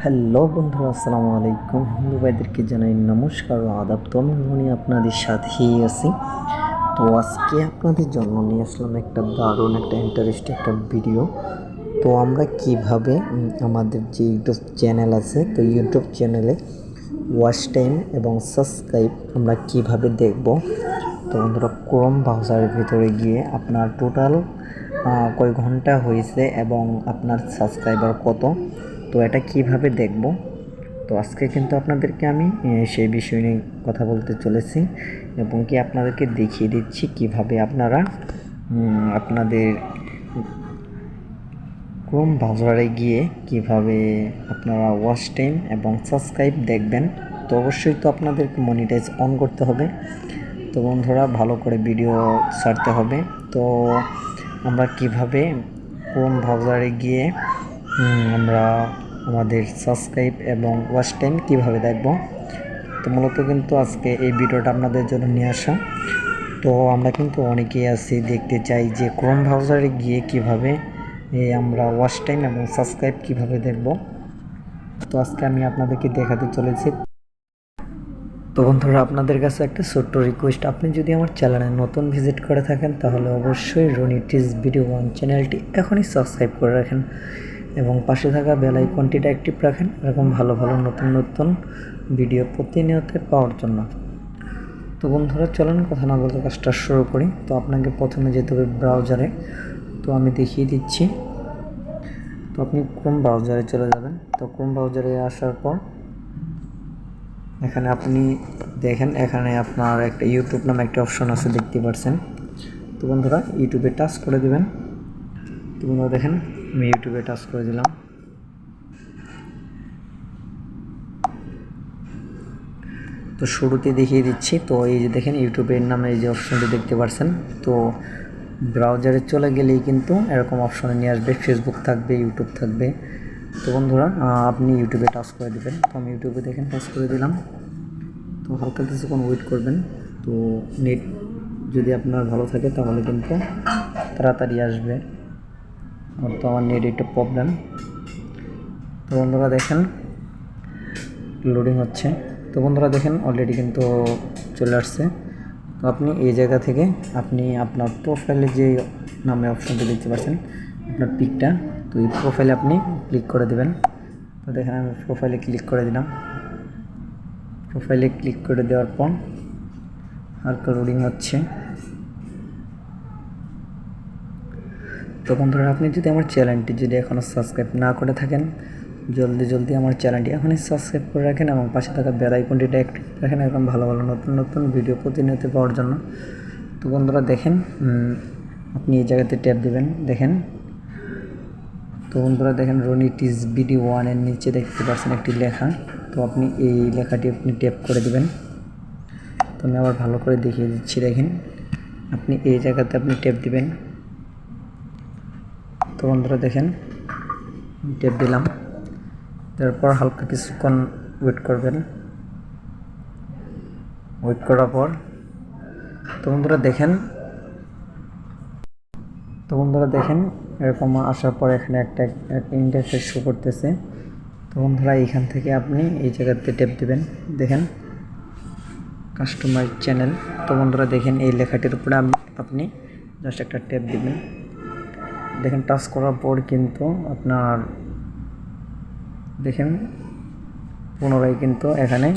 Hello বন্ধুরা, আসসালামু আলাইকুম। হিন্দু ভাইদেরকে জানাই নমস্কার ও আদাব। তো আমি আপনাদের সাথেই আছি। তো আজকে আপনাদের জন্য নিয়ে আসলাম একটা দারুণ একটা ইন্টারেস্টিং একটা ভিডিও। তো আমরা কিভাবে আমাদের যে ইউটিউব চ্যানেল আছে, তো ইউটিউব চ্যানেলে ওয়াচ টাইম এবং সাবস্ক্রাইব আমরা কিভাবে দেখব। তো বন্ধুরা, ক্রোম ব্রাউজারের ভিতরে গিয়ে আপনার টোটাল কয় ঘন্টা হয়েছে এবং আপনার সাবস্ক্রাইবার কত, তো এটা কিভাবে দেখব। তো আজকে কিন্তু আপনাদেরকে আমি সেই বিষয় নিয়ে কথা বলতে চলেছি এবং কি আপনাদেরকে দেখিয়ে দিচ্ছি কিভাবে আপনারা আপনাদের ক্রোম ব্রাউজারে গিয়ে কিভাবে আপনারা ওয়াচ টাইম এবং সাবস্ক্রাইব দেখবেন। তো অবশ্যই তো আপনাদেরকে মনিটাইজ অন করতে হবে। তো বন্ধুরা, ভালো করে ভিডিও ছাড়তে হবে। তো আমরা কিভাবে ক্রোম ব্রাউজারে গিয়ে আমরা আমাদের সাবস্ক্রাইব এবং ওয়াচ টাইম কীভাবে দেখব, তো মূলত কিন্তু আজকে এই ভিডিওটা আপনাদের জন্য নিয়ে আসা। তো আমরা কিন্তু অনেকেই আছি দেখতে চাই যে ক্রোম ব্রাউজারে গিয়ে কিভাবে আমরা ওয়াচ টাইম এবং সাবস্ক্রাইব কিভাবে দেখব। তো আজকে আমি আপনাদেরকে দেখাতে চলেছি। তো বন্ধুরা, আপনাদের কাছে একটা ছোট্ট রিকোয়েস্ট, আপনি যদি আমার চ্যানেলে নতুন ভিজিট করে থাকেন তাহলে অবশ্যই রনি টিজ ভিডিও ওয়ান চ্যানেলটি এখনই সাবস্ক্রাইব করে রাখেন এবং পাশে থাকা বেল আইকনটিটা অ্যাক্টিভ রাখেন এরকম ভালো ভালো নতুন নতুন ভিডিও প্রতিনিয়ত পাওয়ার জন্য। তো বন্ধুরা, চলুন কথা না বলতে কাজটা শুরু করি। তো আপনাকে প্রথমে যেতে হবে ব্রাউজারে। তো আমি দেখিয়ে দিচ্ছি। তো আপনি ক্রোম ব্রাউজারে চলে যাবেন। তো ক্রোম ব্রাউজারে আসার পর এখানে আপনি দেখেন, এখানে আপনার একটা ইউটিউব নামে একটা অপশন আছে, দেখতে পাচ্ছেন। তো বন্ধুরা, ইউটিউবে টাচ করে দিবেন। তো বন্ধুরা দেখেন, আমি ইউটিউবে টাচ করে দিলাম। তো শুরুতে দেখিয়ে দিচ্ছি। তো এই যে দেখেন, ইউটিউবের নামে এই যে অপশনটি দেখতে পাচ্ছেন। তো ব্রাউজারে চলে গেলেই কিন্তু এরকম অপশনে নিয়ে আসবে, ফেসবুক থাকবে, ইউটিউব থাকবে। তো বন্ধুরা, আপনি ইউটিউবে টাচ করে দেবেন। তো আমি ইউটিউবে দেখেন টাচ করে দিলাম। তো হালকা কিছুক্ষণ ওয়েট করবেন। তো নেট যদি আপনার ভালো থাকে তাহলে কিন্তু তাড়াতাড়ি আসবে। তো আমার নেট একটু প্রবলেম। তো বন্ধুরা দেখেন, লোডিং হচ্ছে। তো বন্ধুরা দেখেন, অলরেডি কিন্তু চলে আসছে। তো আপনি এই জায়গা থেকে আপনি আপনার প্রোফাইলে যে নামে অপশনটি দেখতে পাচ্ছেন, আপনার পিকটা, তো এই প্রোফাইলে আপনি ক্লিক করে দেবেন। তো দেখেন, আমি প্রোফাইলে ক্লিক করে দিলাম। প্রোফাইলে ক্লিক করে দেওয়ার পর হালকা লোডিং হচ্ছে। তো বন্ধুরা, আপনি যদি আমার চ্যানেলটি যদি এখনও সাবস্ক্রাইব না করে থাকেন, জলদি আমার চ্যানেলটি এখনই সাবস্ক্রাইব করে রাখেন এবং পাশে থাকা বেল আইকনটিটা অ্যাক্টিভ রাখেন এরকম ভালো ভালো নতুন নতুন ভিডিও প্রতিনিয়ত পাওয়ার জন্য। তো বন্ধুরা দেখেন, আপনি এই জায়গাতে ট্যাপ দিবেন। দেখেন, তো বন্ধুরা দেখেন, রনি টিজ ভিডিও ওয়ানের নিচে দেখতে পাচ্ছেন একটি লেখা। তো আপনি এই লেখাটি আপনি ট্যাপ করে দিবেন। তো আমি আবার ভালো করে দেখিয়ে দিচ্ছি। দেখেন, আপনি এই জায়গাতে আপনি ট্যাপ দিবেন। তো বন্ধুরা দেখেন, ট্যাপ দিলাম। তারপর হালকা কিছুক্ষণ ওয়েট করবেন। ওয়েট করার পর তো বন্ধুরা দেখেন এরকম আসার পর এখানে একটা ইন্টারফেস শো করতেছে। তো বন্ধুরা, এইখান থেকে আপনি এই জায়গাতে ট্যাপ দিবেন। দেখেন, কাস্টমাইজ চ্যানেল। তো বন্ধুরা দেখেন, এই লেখাটির উপরে আপনি জাস্ট একটা ট্যাপ দিবেন। দেখেন, টাচ করার পর কিন্তু আপনার দেখেন পুনরায় কিন্তু এখানে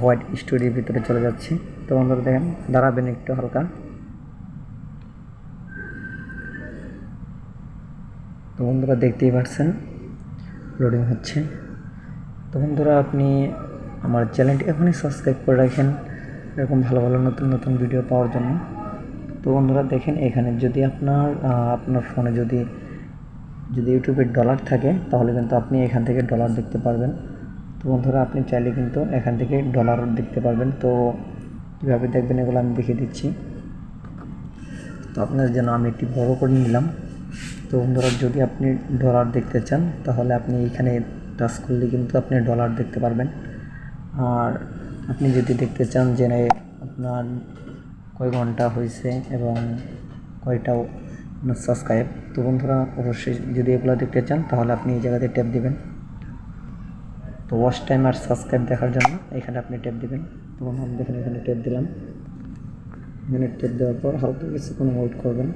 হোয়াইট স্টোরির ভিতরে চলে যাচ্ছে। তো বন্ধুরা দেখেন, দাঁড়াবেন একটু হালকা। তো বন্ধুরা দেখতেই পাচ্ছেন লোডিং হচ্ছে। তো বন্ধুরা, আপনি আমার চ্যানেলটি এখনই সাবস্ক্রাইব করে রাখেন এরকম ভালো ভালো নতুন নতুন ভিডিও পাওয়ার জন্য। তো বন্ধুরা দেখেন, এখানে যদি আপনার ফোনে যদি ইউটিউবের ডলার থাকে তাহলে কিন্তু আপনি এখান থেকে ডলার দেখতে পারবেন। তো বন্ধুরা, আপনি চাইলে কিন্তু এখান থেকে ডলার দেখতে পারবেন। তো কীভাবে দেখবেন এগুলো আমি দেখিয়ে দিচ্ছি। তো আপনার জন্য আমি একটি বড় করে নিলাম। তো বন্ধুরা, যদি আপনি ডলার দেখতে চান তাহলে আপনি এখানে টাচ করলে কিন্তু আপনি ডলার দেখতে পারবেন। আর আপনি যদি দেখতে চান যে আপনার কয় ঘন্টা হয়েছে এবং কয়টা সাবস্ক্রাইব, তো বন্ধুরা অবশ্যই যদি এগুলো দেখতে চান তাহলে আপনি এই জায়গাতে ট্যাপ দিবেন। তো ওয়াচ টাইম আর সাবস্ক্রাইব দেখার জন্য এখানে আপনি ট্যাপ দিবেন। তো আমি দেখেন এখানে ট্যাপ দিলাম। এখানে ট্যাপ দেওয়ার পর হালকা কিছুক্ষণ হোল্ড করবেন।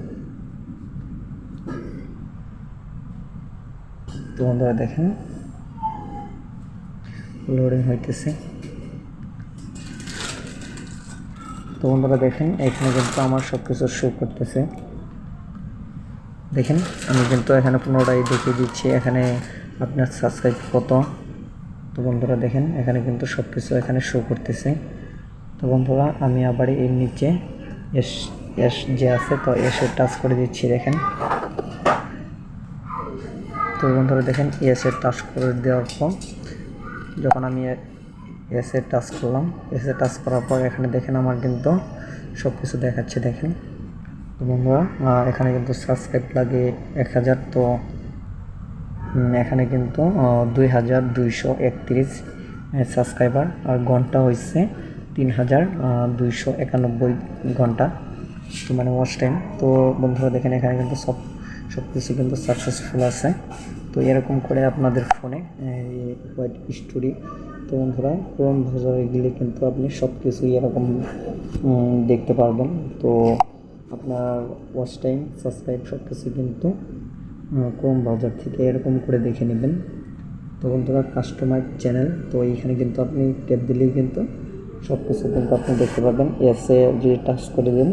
তো বন্ধুরা দেখেন লোডিং হইতেছে। তো বন্ধুরা দেখেন এখানে কিন্তু আমার সব কিছু শো করতেছে। দেখেন আমি কিন্তু এখানে পুনরায় দেখিয়ে দিচ্ছি এখানে আপনার সাবস্ক্রাইব কত। তো বন্ধুরা দেখেন এখানে কিন্তু সব কিছু এখানে শো করতেছে। তো বন্ধুরা আমি আবার এর নিচে এস এস যে আছে তো এসে টাচ করে দিচ্ছি। দেখেন তো বন্ধুরা দেখেন এসে টাচ করে দেওয়ার পর যখন আমি এসে টাচ করলাম, এসে টাচ করার পর এখানে দেখেন আমার কিন্তু সব কিছু দেখাচ্ছে। দেখেন তো বন্ধুরা এখানে কিন্তু সাবস্ক্রাইব লাগে 1000। তো এখানে কিন্তু 2231 সাবস্ক্রাইবার আর ঘন্টা হয়েছে 3291 ঘন্টা, তো মানে ওয়াচ টাইম। তো বন্ধুরা দেখেন এখানে কিন্তু সব কিছু কিন্তু সাকসেসফুল আছে। তো এরকম করে আপনাদের ফোনে হোয়াইট স্টোরি। তো বন্ধুরা ক্রোম ব্রাউজারে গেলে কিন্তু আপনি সব কিছুই এরকম দেখতে পারবেন। তো আপনার ওয়াচ টাইম সাবস্ক্রাইব সব কিছু কিন্তু ক্রোম ব্রাউজার থেকে এরকম করে দেখে নেবেন। তো বন্ধুরা কাস্টমার চ্যানেল, তো এইখানে কিন্তু আপনি ট্যাপ দিলেই কিন্তু সব কিছু কিন্তু আপনি দেখতে পাবেন। এসে যদি টাচ করে দিন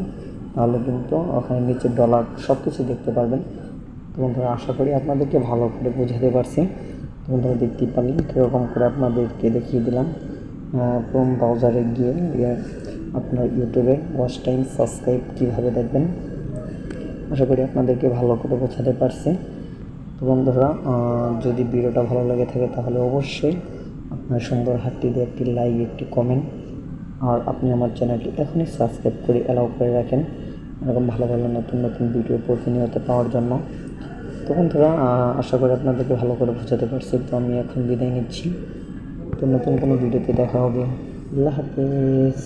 তাহলে কিন্তু ওখানে নিচে ডলার সব কিছু দেখতে পারবেন। তো বন্ধুরা আশা করি আপনাদেরকে ভালো করে বোঝাতে পারছি। তো বন্ধুরা দেখতেই পারলেন কীরকম করে আপনাদেরকে দেখিয়ে দিলাম ক্রোম ব্রাউজারে গিয়ে আপনার ইউটিউবে ওয়াচ টাইম সাবস্ক্রাইব কীভাবে দেখবেন। আশা করি আপনাদেরকে ভালো করে বোঝাতে পারছি। তো বন্ধুরা যদি ভিডিওটা ভালো লেগে থাকে তাহলে অবশ্যই আপনার সুন্দর হাতটি দিয়ে একটি লাইক, একটি কমেন্ট, আর আপনি আমার চ্যানেলটি এখনই সাবস্ক্রাইব করে অ্যালাউ করে রাখেন এরকম ভালো ভালো নতুন নতুন ভিডিও প্রতিনিয়ত পাওয়ার জন্য। তো বন্ধুরা আশা করি আপনাদেরকে ভালো করে বোঝাতে পারছি। তো আমি এখন বিদায় নিচ্ছি। তো নতুন কোনো ভিডিওতে দেখা হবে। আল্লাহ হাফেজ।